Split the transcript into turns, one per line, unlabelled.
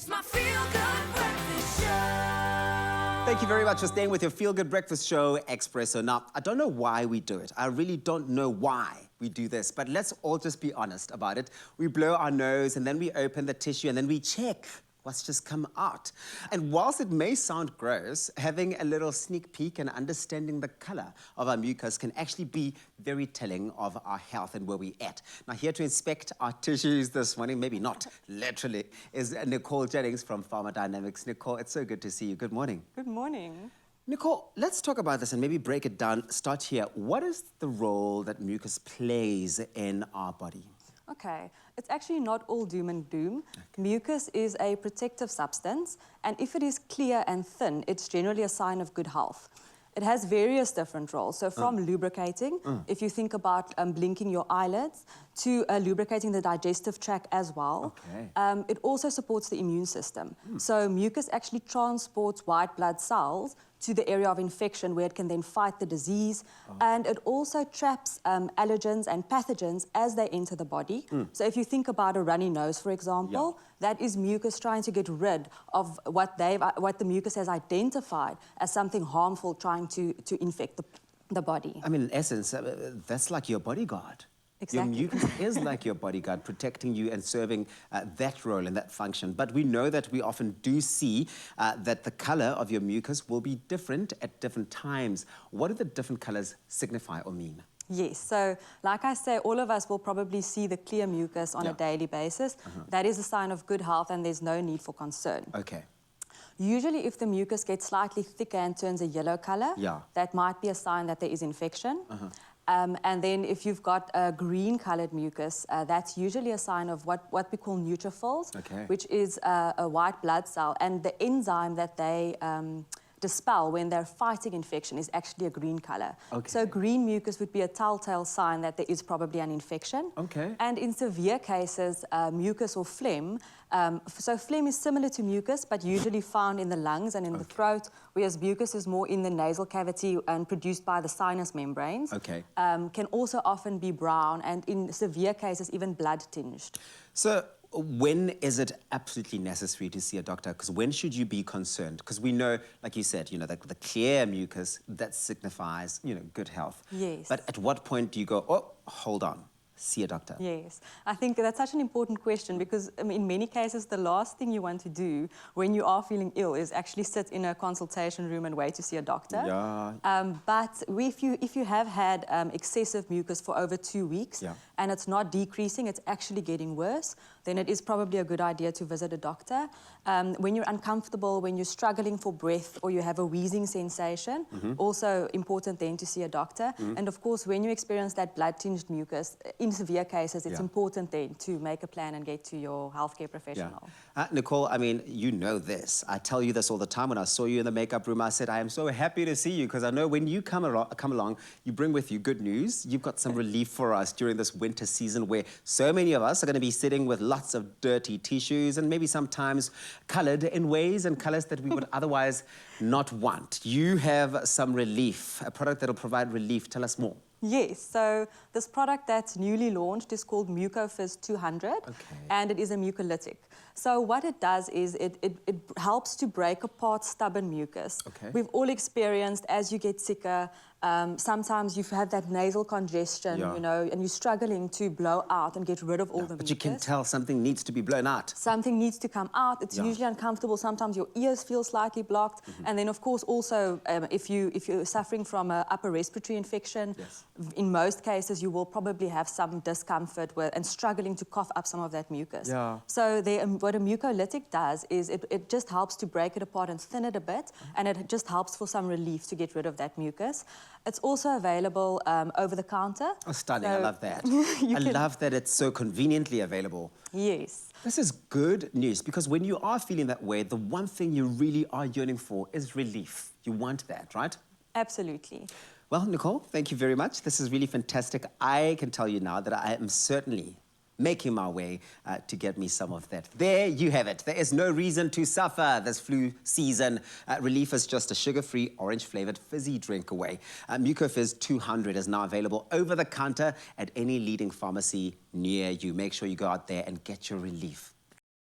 It's my feel-good breakfast show.
Thank you very much for staying with your feel-good breakfast show, Expresso. Now, I don't know why we do it. I really don't know why we do this, but let's all just be honest about it. We blow our nose and then we open the tissue and then we check what's just come out. And whilst it may sound gross, having a little sneak peek and understanding the color of our mucus can actually be very telling of our health and where we're at. Now, here to inspect our tissues this morning, maybe not literally, is Nicole Jennings from PHARMA Dynamics. Nicole, it's so good to see you. Good morning.
Good morning.
Nicole, let's talk about this and maybe break it down. Start here. What is the role that mucus plays in our body?
Okay, it's actually not all doom and gloom. Okay. Mucus is a protective substance, and if it is clear and thin, it's generally a sign of good health. It has various different roles, so from lubricating, if you think about blinking your eyelids, to lubricating the digestive tract as well.
Okay.
It also supports the immune system. So mucus actually transports white blood cells to the area of infection where it can then fight the disease. And it also traps allergens and pathogens as they enter the body. So if you think about a runny nose, for example, that is mucus trying to get rid of what the mucus has identified as something harmful trying to infect the body.
I mean, in essence, that's like your bodyguard.
Exactly.
Your mucus is like your bodyguard, protecting you and serving that role and that function. But we know that we often do see that the color of your mucus will be different at different times. What do the different colors signify or mean?
Yes, so like I say, all of us will probably see the clear mucus on a daily basis. That is a sign of good health and there's no need for concern.
Okay.
Usually if the mucus gets slightly thicker and turns a yellow color, that might be a sign that there is infection. And then if you've got a green-coloured mucus, that's usually a sign of what we call neutrophils, which is a white blood cell. And the enzyme that they dispel when they're fighting infection is actually a green colour. So green mucus would be a telltale sign that there is probably an infection. And in severe cases, mucus or phlegm, so phlegm is similar to mucus, but usually found in the lungs and in the throat, whereas mucus is more in the nasal cavity and produced by the sinus membranes. Can also often be brown and in severe cases even blood tinged.
So when is it absolutely necessary to see a doctor? Because when should you be concerned? Because we know, like you said, the clear mucus, that signifies, good health.
Yes.
But at what point do you go, oh, hold on, see a doctor?
Yes, I think that's such an important question because in many cases the last thing you want to do when you are feeling ill is actually sit in a consultation room and wait to see a doctor. But if you have had excessive mucus for over 2 weeks and it's not decreasing, it's actually getting worse, then it is probably a good idea to visit a doctor. When you're uncomfortable, when you're struggling for breath or you have a wheezing sensation, also important then to see a doctor. And of course, when you experience that blood-tinged mucus, in severe cases, it's important then to make a plan and get to your healthcare professional.
Nicole, I mean, you know this. I tell you this all the time. When I saw you in the makeup room, I said, I am so happy to see you because I know when you come along, you bring with you good news. You've got some relief for us during this winter season where so many of us are going to be sitting with lots of dirty tissues and maybe sometimes coloured in ways and colours that we would otherwise not want. You have some relief, a product that will provide relief. Tell us more.
Yes, so this product that's newly launched is called Mucofizz 200, and it is a mucolytic. So what it does is it helps to break apart stubborn mucus. We've all experienced, as you get sicker, sometimes you have that nasal congestion, and you're struggling to blow out and get rid of all the mucus.
But you can tell something needs to be blown out.
Something needs to come out. It's usually uncomfortable. Sometimes your ears feel slightly blocked. And then, of course, also, if you're suffering from an upper respiratory infection, in most cases, you will probably have some discomfort and struggling to cough up some of that mucus. So what a mucolytic does is it just helps to break it apart and thin it a bit, and it just helps for some relief to get rid of that mucus. It's also available over the counter.
Oh, stunning. I love that. I love that it's so conveniently available.
Yes.
This is good news because when you are feeling that way, the one thing you really are yearning for is relief. You want that, right?
Absolutely.
Well, Nicole, thank you very much. This is really fantastic. I can tell you now that I am certainly making my way to get me some of that. There you have it. There is no reason to suffer this flu season. Relief is just a sugar-free, orange-flavoured fizzy drink away. Mucofizz 200 is now available over the counter at any leading pharmacy near you. Make sure you go out there and get your relief.